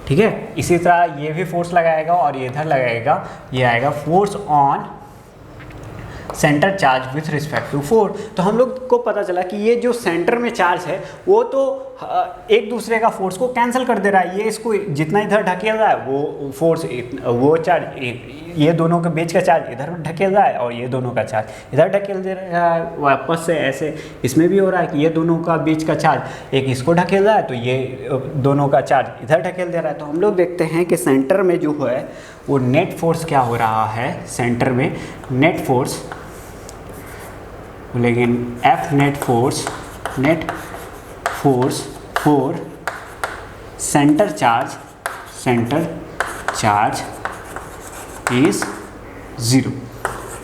ठीक है। इसी तरह ये भी फोर्स लगाएगा और ये इधर लगाएगा, ये आएगा force on centre charge with respect to 4। तो हम लोग को पता चला कि ये जो सेंटर में चार्ज है वो तो एक दूसरे का फोर्स को कैंसिल कर दे रहा है, ये इसको जितना इधर ढकेल रहा है वो फोर्स वो चार्ज ये दोनों के बीच का चार्ज इधर ढकेल रहा है और ये दोनों का चार्ज इधर ढकेल दे रहा है। वापस से ऐसे इसमें भी हो रहा है कि ये दोनों का बीच का चार्ज एक इसको ढकेल रहा है तो ये दोनों का चार्ज इधर ढकेल दे रहा है। तो हम लोग देखते हैं कि सेंटर में जो है वो नेट फोर्स क्या हो रहा है, सेंटर में नेट फोर्स, लेकिन F net force for centre charge is 0,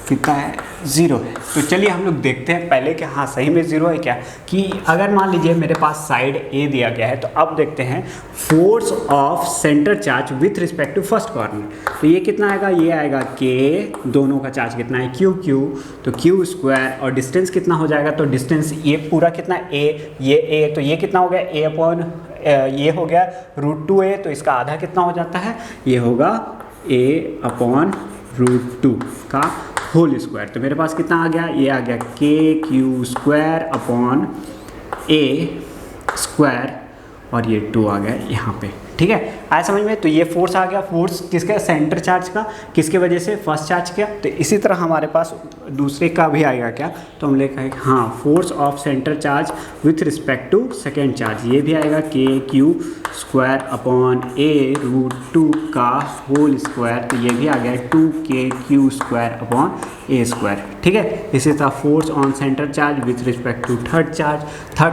कितना है, 0 है। तो चलिए हम लोग देखते हैं पहले कि हाँ सही में 0 है क्या, कि अगर मान लीजिए मेरे पास साइड A दिया गया है तो अब देखते हैं force of centre charge with respect to first corner. तो ये कितना आएगा, ये आएगा K, दोनों का चार्ज कितना है Q, तो Q स्क्वायर और डिस्टेंस कितना हो जाएगा, तो डिस्टेंस ये पूरा कितना A, ये A, तो ये कितना हो गया A अपॉन ये हो गया √2A, तो इसका आधा कितना हो जाता है, ये होगा A अपॉन √2 का होल स्क्वायर। तो मेरे पास कितना आ गया, ये आ गया KQ square upon A square और ये 2 आ गया यहाँ पे, ठीक है, आया समझ में। तो ये फोर्स आ गया, फोर्स किसका, सेंटर चार्ज का, किसके वजह से, फर्स्ट चार्ज का। तो इसी तरह हमारे पास दूसरे का भी आएगा क्या, तो हम लिखेंगे हाँ force of centre charge with respect to second charge, ये भी आएगा KQ स्क्वायर अपॉन A√2 का होल स्क्वायर, तो ये भी आ गया 2KQ square upon A square, ठीक है। इसी तरह force on centre charge with respect to third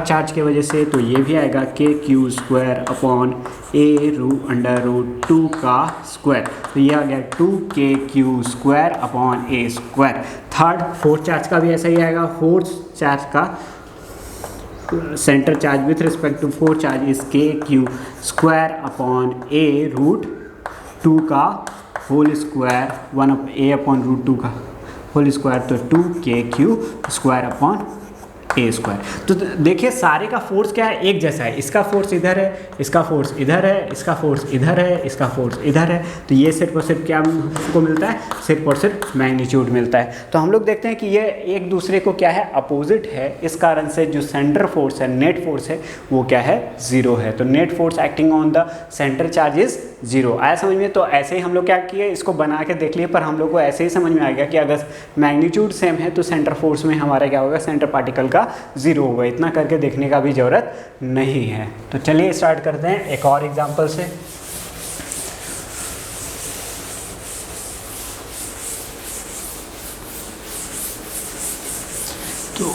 charge के वजह से, तो ये भी आएगा KQ स्क्वायर अपॉन A√2 का स्क्वायर, तो ये आ गया 2KQ square upon A square. Fourth charge का भी ऐसा ही आएगा, फोर्थ चार्ज का centre charge with respect to fourth charge is KQ square upon A√2 का होल स्क्वायर, A अपॉन √2 का होल स्क्वायर, तो 2KQ square upon A square. तो देखिए सारे का फोर्स क्या है, एक जैसा है, इसका फोर्स इधर है, इसका फोर्स इधर है, इसका फोर्स इधर है, इसका फोर्स इधर है, तो ये सिर्फ और सिर्फ क्या को मिलता है, सिर्फ और सिर्फ मैग्नीट्यूड मिलता है। तो हम लोग देखते हैं कि ये एक दूसरे को क्या है, अपोजिट है, इस कारण से जो सेंटर फोर्स है, नेट फोर्स है, वो क्या है, 0 है। तो net force acting on the centre charge is 0। आया समझ में। तो ऐसे ही हम लोग क्या किए, इसको बना के देख लिए, पर हम लोग को ऐसे ही समझ में आ गया कि अगर मैग्नीट्यूड सेम है तो सेंटर फोर्स में हमारा क्या होगा, सेंटर पार्टिकल का 0 होगा। इतना करके देखने का भी ज़रूरत नहीं है। तो चलिए स्टार्ट करते हैं एक और एग्जांपल से। तो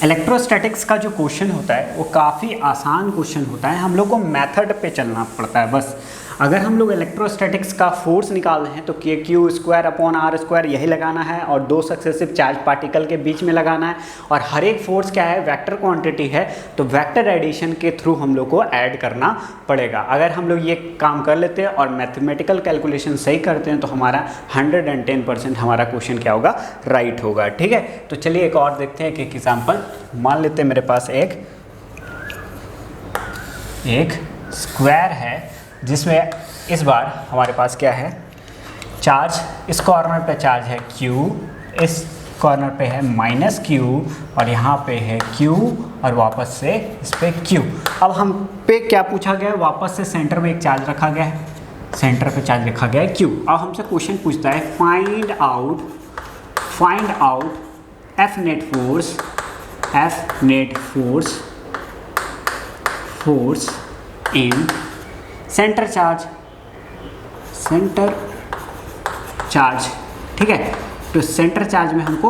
इलेक्ट्रोस्टैटिक्स का जो क्वेश्चन होता है वो काफ़ी आसान क्वेश्चन होता है, हम लोग को मेथड पे चलना पड़ता है बस। अगर हम लोग इलेक्ट्रोस्टैटिक्स का फोर्स निकाल रहे हैं तो KQ square upon R square यही लगाना है और दो सक्सेसिव चार्ज पार्टिकल के बीच में लगाना है। और हर एक फोर्स क्या है, वेक्टर क्वांटिटी है, तो वेक्टर एडिशन के थ्रू हम लोग को ऐड करना पड़ेगा। अगर हम लोग ये काम कर लेते हैं और मैथमेटिकल कैलकुलेशन सही करते हैं तो हमारा 110% हमारा क्वेश्चन क्या होगा, राइट होगा। ठीक है, तो चलिए एक और देखते हैं कि एक एग्जाम्पल। मान लेते हैं मेरे पास एक स्क्वायर है जिसमें इस बार हमारे पास क्या है, चार्ज, इस कॉर्नर पे चार्ज है Q, इस कॉर्नर पे है -Q और यहाँ पे है Q और वापस से इस पे Q। अब हम पे क्या पूछा गया है, वापस से सेंटर में एक चार्ज रखा गया है, सेंटर पे चार्ज रखा गया है Q। अब हमसे क्वेश्चन पूछता है find out F net force in centre charge. ठीक है, तो सेंटर चार्ज में हमको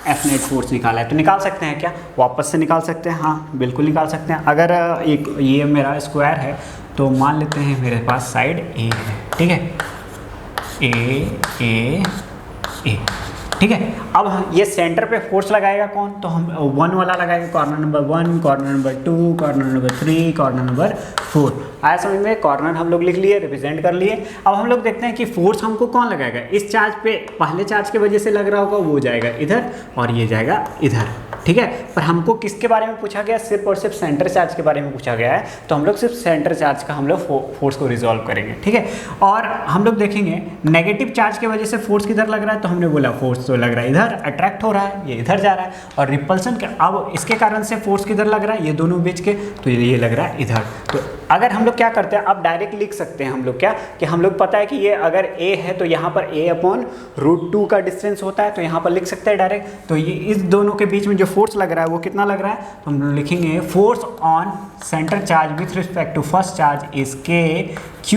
F नेट फोर्स निकाला है। तो निकाल सकते हैं क्या, वापस से निकाल सकते हैं, हाँ बिल्कुल निकाल सकते हैं। अगर एक ये मेरा स्क्वायर है तो मान लेते हैं मेरे पास साइड A है, ठीक है, A ठीक है। अब ये सेंटर पे फोर्स लगाएगा कौन, तो हम 1 वाला लगाएंगे, corner number 1, corner number 2, corner number 3, corner number 4। आया समझ में, कॉर्नर हम लोग लिख लिए, रिप्रेजेंट कर लिए। अब हम लोग देखते हैं कि फोर्स हमको कौन लगाएगा। इस चार्ज पे पहले चार्ज की वजह से लग रहा होगा, वो जाएगा इधर और ये जाएगा इधर, ठीक है। पर हमको किसके बारे में पूछा गया, सिर्फ और सिर्फ सेंटर चार्ज के बारे में पूछा गया है, तो हम लोग सिर्फ सेंटर चार्ज का हम लोग फोर्स को रिजॉल्व करेंगे, ठीक है। और हम लोग देखेंगे नेगेटिव चार्ज की वजह से फोर्स किधर लग रहा है, तो हमने बोला फोर्स तो लग रहा है इधर, अट्रैक्ट हो रहा है, ये इधर जा रहा है। और रिपल्सन के, अब इसके कारण से फोर्स किधर लग रहा है, ये दोनों बीच के, तो ये लग रहा है इधर। तो अगर हम लोग क्या करते हैं, अब डायरेक्ट लिख सकते हैं हम लोग क्या, कि हम लोग पता है कि ये अगर a है तो यहाँ पर a/√2 का डिस्टेंस होता है, तो यहाँ पर लिख सकते हैं डायरेक्ट। तो ये इस दोनों के बीच में जो फोर्स लग रहा है वो कितना लग रहा है, तो हम लोग लिखेंगे force on centre charge with respect to first charge is k²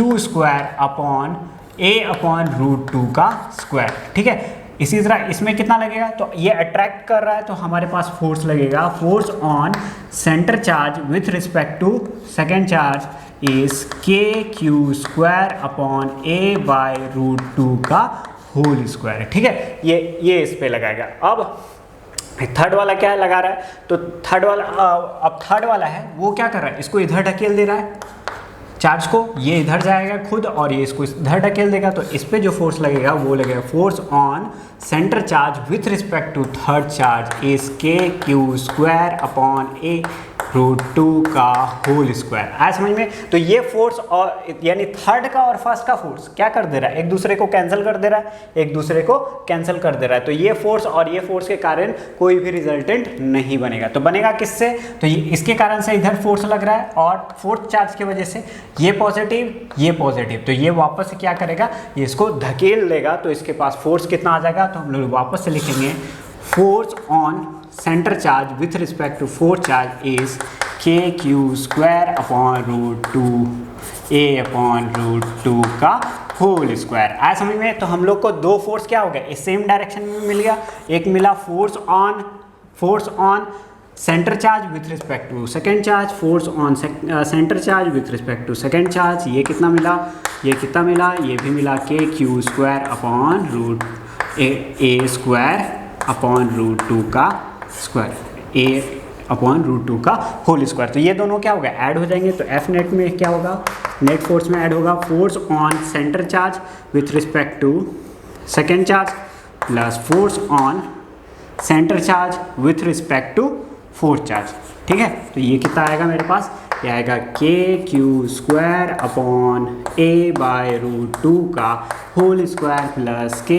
a/√2 का स्क्वायर, ठीक है। इसी तरह इसमें कितना लगेगा, तो ये अट्रैक्ट कर रहा है तो हमारे पास फोर्स लगेगा, force on centre charge with respect to second charge is k² a/√2 का होल स्क्वायर है, ठीक है। ये इस पे लगाएगा। अब थर्ड वाला क्या है लगा रहा है, तो थर्ड वाला है वो क्या कर रहा है, इसको इधर ढकेल दे रहा है चार्ज को, ये इधर जाएगा खुद और ये इसको इधर ढकेल देगा। तो इस पे जो फोर्स लगेगा वो लगेगा force on centre charge with respect to third charge is k² a/√2 का होल स्क्वायर। आया समझ में। तो ये फोर्स और यानी थर्ड का और फर्स्ट का फोर्स क्या कर दे रहा है, एक दूसरे को कैंसिल कर दे रहा है, एक दूसरे को कैंसिल कर दे रहा है। तो ये फोर्स और ये फोर्स के कारण कोई भी रिजल्टेंट नहीं बनेगा। तो बनेगा किससे, तो ये इसके कारण से इधर फोर्स लग रहा है और फोर्थ चार्ज की वजह से ये पॉजिटिव, तो ये वापस से क्या करेगा, ये इसको धकेल देगा। तो इसके पास फोर्स कितना आ जाएगा, तो हम लोग वापस से लिखेंगे force on centre charge with respect to fourth charge is k² a/√2 का होल स्क्वायर। आया समझ में। तो हम लोग को दो फोर्स क्या हो गया, इस सेम डायरेक्शन में मिल गया। एक मिला force on centre charge with respect to second charge, force on centre charge with respect to second charge, ये कितना मिला, ये कितना मिला, ये भी मिला k² a/√2 का स्क्वायर, a/√2 का होल स्क्वायर। तो ये दोनों क्या होगा, ऐड हो जाएंगे। तो F नेट में क्या होगा, नेट फोर्स में ऐड होगा force on centre charge with respect to second charge plus force on centre charge with respect to fourth charge, ठीक है। तो ये कितना आएगा मेरे पास, ये आएगा k² a/√2 का whole square plus k²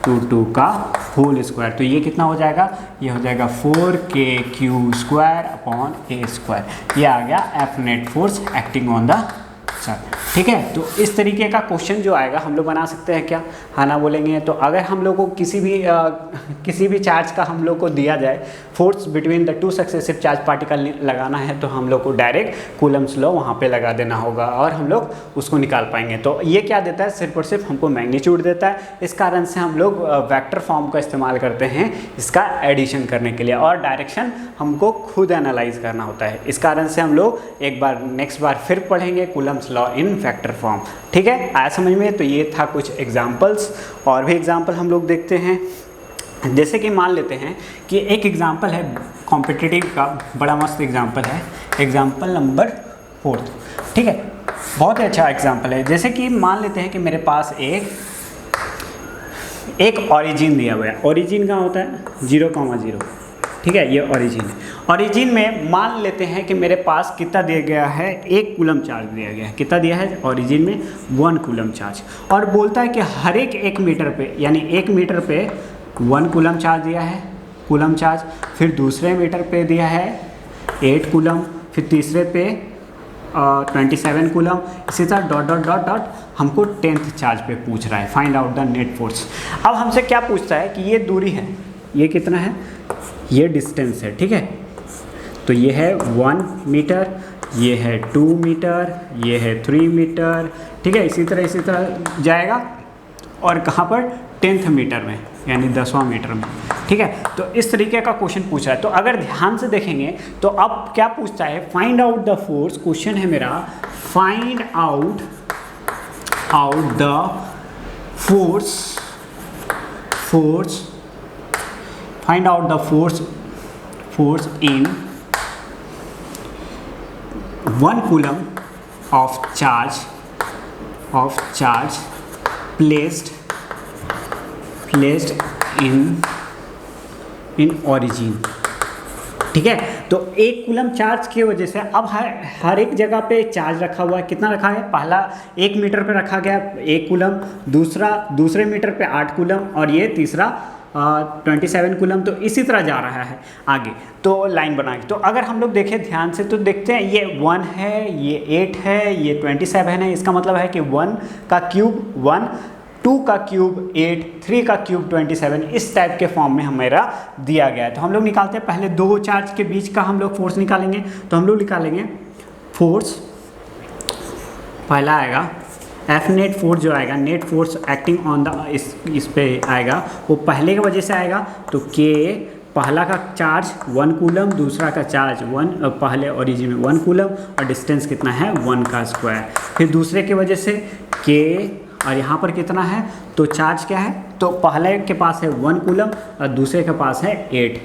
a/√2 का होल स्क्वायर। तो ये कितना हो जाएगा, ये हो जाएगा 4k² a²। ये आ गया F net force acting on the charge, ठीक है। तो इस तरीके का क्वेश्चन जो आएगा हम लोग बना सकते हैं क्या, हाँ ना बोलेंगे। तो अगर हम लोग को किसी भी चार्ज का हम लोग को दिया जाए force between the two successive charge particle लगाना है, तो हम लोग को डायरेक्ट कूलम्स लॉ वहाँ पे लगा देना होगा और हम लोग उसको निकाल पाएंगे। तो ये क्या देता है, सिर्फ और सिर्फ हमको मैग्नीट्यूड देता है। इस कारण से हम लोग वेक्टर फॉर्म का इस्तेमाल करते हैं इसका एडिशन करने के लिए, और डायरेक्शन हमको खुद एनालाइज करना होता है। इस कारण से हम लोग नेक्स्ट बार फिर पढ़ेंगे Coulomb's law in vector form, ठीक है। आया समझ में। तो ये था कुछ एग्जाम्पल्स, और भी एग्जाम्पल हम लोग देखते हैं। जैसे कि मान लेते हैं कि एक एग्जाम्पल है कॉम्पिटिटिव का, बड़ा मस्त एग्जाम्पल है, एग्जाम्पल नंबर 4, ठीक है। बहुत ही अच्छा एग्जाम्पल है। जैसे कि मान लेते हैं कि मेरे पास एक ऑरिजिन दिया हुआ है। ऑरिजिन कहाँ होता है, 0,0, ठीक है। ये ऑरिजिन है। ऑरिजिन में मान लेते हैं कि मेरे पास कितना दिया गया है, 1 कूलम चार्ज दिया गया है। कितना दिया है ऑरिजिन में, 1 कूलम चार्ज। और बोलता है कि हर एक 1 मीटर पे, यानी 1 मीटर पे 1 कूलम चार्ज दिया है, कूलम चार्ज। फिर दूसरे मीटर पे दिया है 8 कूलम, फिर तीसरे पे 27 कूलम। इसी तरह डॉट डॉट डॉट डॉट हमको 10th चार्ज पे पूछ रहा है, find out the net force. अब हमसे क्या पूछता है कि ये दूरी है, ये कितना है, ये डिस्टेंस है, ठीक है। तो ये है 1 मीटर, ये है 2 मीटर, ये है 3 मीटर, ठीक है। इसी तरह जाएगा, और कहाँ पर, 10th मीटर में, यानी 10वां मीटर में, ठीक है। तो इस तरीके का क्वेश्चन पूछ रहा है। तो अगर ध्यान से देखेंगे तो अब क्या पूछता है, find out the force. Question है मेरा find out the force find out the force in 1 coulomb of charge placed in origin। ठीक है, तो 1 कूलम चार्ज की वजह से अब हर एक जगह पे चार्ज रखा हुआ है। कितना रखा है? पहला 1 मीटर पे रखा गया 1 कूलम, दूसरे मीटर पे 8 कूलम और ये तीसरा 27 कूलम। तो इसी तरह जा रहा है आगे, तो लाइन बना के। तो अगर हम लोग देखें ध्यान से तो देखते हैं ये 1 है, ये 8 है, ये 27 है। इसका मतलब है कि 1 का क्यूब 1, 2 का क्यूब 8, 3 का क्यूब 27, इस टाइप के फॉर्म में हमारा दिया गया है। तो हम लोग निकालते हैं, पहले 2 चार्ज के बीच का हम लोग फोर्स निकालेंगे। तो हम लोग निकालेंगे फोर्स, पहला आएगा एफ नेट फोर्स, जो आएगा net force acting on the इस पे आएगा, वो पहले की वजह से आएगा। तो के पहला का चार्ज 1 कूलम, दूसरा का चार्ज 1, पहले ओरिजिन में 1 कूलम और डिस्टेंस कितना है 1 का स्क्वायर। फिर दूसरे की वजह से के, और यहाँ पर कितना है तो चार्ज क्या है, तो पहले के पास है 1 कूलम और दूसरे के पास है 8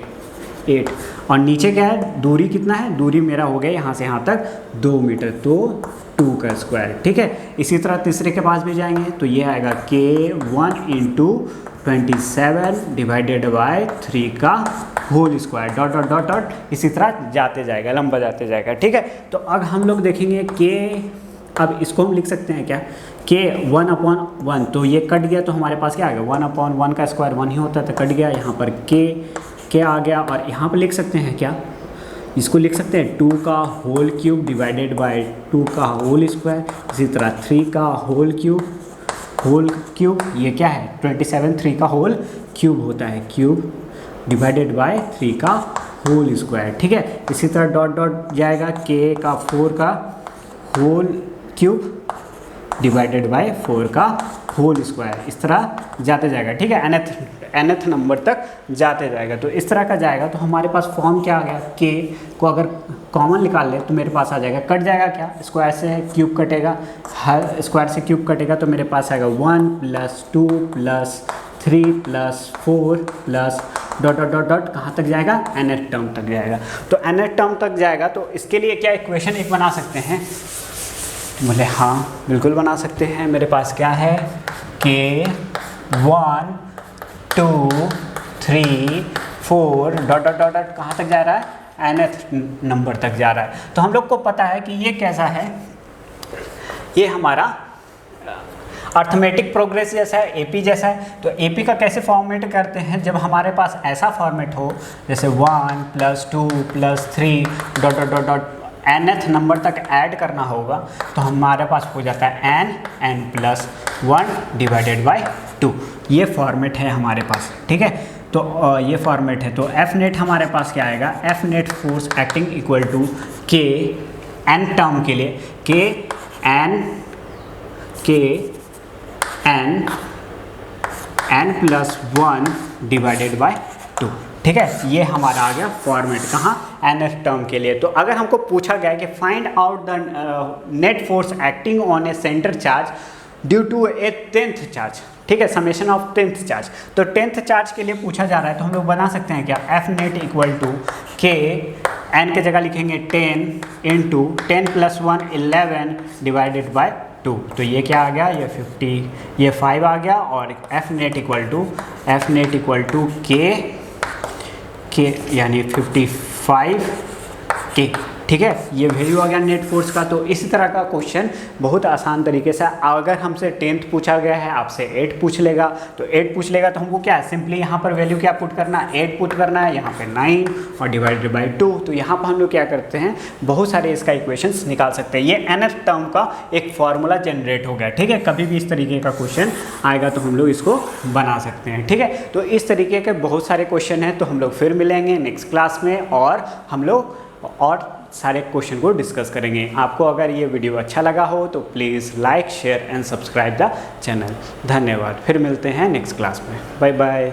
और नीचे क्या है, दूरी कितना है, दूरी मेरा हो गया यहाँ से यहाँ तक 2 मीटर, तो 2 का स्क्वायर। ठीक है, इसी तरह तीसरे के पास भी जाएंगे तो ये आएगा के 1 × 27 डिवाइडेड बाय 3 का whole square, dot dot dot dot, इसी तरह जाते जाएगा, लंबा जाते जाएगा। ठीक है, तो अब हम लोग देखेंगे के, अब इसको हम लिख सकते हैं क्या, के 1/1, तो ये कट गया तो हमारे पास क्या आ गया 1/1 का स्क्वायर 1 ही होता है, तो कट गया। यहाँ पर के आ गया और यहाँ पर लिख सकते हैं क्या, इसको लिख सकते हैं 2 का होल क्यूब डिवाइडेड बाय 2 का होल स्क्वायर। इसी तरह 3 का होल क्यूब ये क्या है 27, 3 का होल क्यूब होता है, क्यूब डिवाइडेड बाय 3 का होल स्क्वायर। ठीक है, इसी तरह डॉट डॉट जाएगा, के का 4 का होल क्यूब डिवाइडेड बाय 4 का होल स्क्वायर, इस तरह जाते जाएगा। ठीक है, nth नंबर तक जाते जाएगा। तो इस तरह का जाएगा तो हमारे पास फॉर्म क्या आ गया, के को अगर कॉमन निकाल ले तो मेरे पास आ जाएगा, कट जाएगा क्या, स्क्वायर से क्यूब कटेगा, हर स्क्वायर से क्यूब कटेगा तो मेरे पास आएगा 1 + 2 + 3 + 4 + डॉट डॉट डॉट डॉट, कहाँ तक जाएगा, nth टर्म तक जाएगा। तो nth टर्म तक जाएगा तो इसके लिए क्या इक्वेशन एक बना सकते हैं, बोले हाँ बिल्कुल बना सकते हैं। मेरे पास क्या है, के 1 2 3 4 डॉट डॉट डॉट डॉट, कहाँ तक जा रहा है, nth नंबर तक जा रहा है। तो हम लोग को पता है कि ये कैसा है, ये हमारा अर्थमेटिक प्रोग्रेस जैसा है, एपी जैसा है। तो एपी का कैसे फॉर्मेट करते हैं, जब हमारे पास ऐसा फॉर्मेट हो जैसे 1 + 2 + 3 dot dot dot dot, nth number तक ऐड करना होगा तो हमारे पास हो जाता है n+1 डिवाइडेड बाय 2। ये फॉर्मेट है हमारे पास। ठीक है, तो ये फॉर्मेट है। तो एफ नेट हमारे पास क्या आएगा, F net force acting equal to K n term के लिए, के n+1 डिवाइडेड बाय 2। ठीक है, ये हमारा आ गया फॉर्मेट, कहाँ, nth टर्म के लिए। तो अगर हमको पूछा गया है कि find out the net force acting on a centre charge due to a 10th charge, ठीक है, समेशन ऑफ 10th चार्ज, तो 10th चार्ज के लिए पूछा जा रहा है तो हम लोग बना सकते हैं क्या, एफ नेट इक्वल टू के, एन के जगह लिखेंगे 10 × 10 + 1 11 डिवाइडेड बाय 2। तो ये क्या आ गया, ये 50, ये 5 आ गया। और एफ नेट इक्वल टू के यानी 55 के। ठीक है, ये वैल्यू आ गया नेट फोर्स का। तो इसी तरह का क्वेश्चन बहुत आसान तरीके से, अगर हमसे 10th पूछा गया है, आपसे 8 पूछ लेगा, तो 8 पूछ लेगा तो हमको क्या है, सिंपली यहाँ पर वैल्यू क्या पुट करना है, 8 पुट करना है, यहाँ पे 9 और डिवाइडेड बाय 2। तो यहाँ पर हम लोग क्या करते हैं, बहुत सारे इसका इक्वेशंस निकाल सकते हैं। ये nth टर्म का एक फार्मूला जनरेट हो गया। ठीक है, कभी भी इस तरीके का क्वेश्चन आएगा तो हम लोग इसको बना सकते हैं। ठीक है, तो इस तरीके के बहुत सारे क्वेश्चन हैं। तो हम लोग फिर मिलेंगे नेक्स्ट क्लास में और हम लोग और सारे क्वेश्चन को डिस्कस करेंगे। आपको अगर ये वीडियो अच्छा लगा हो तो please like, share and subscribe the channel. धन्यवाद, फिर मिलते हैं नेक्स्ट क्लास में। Bye bye.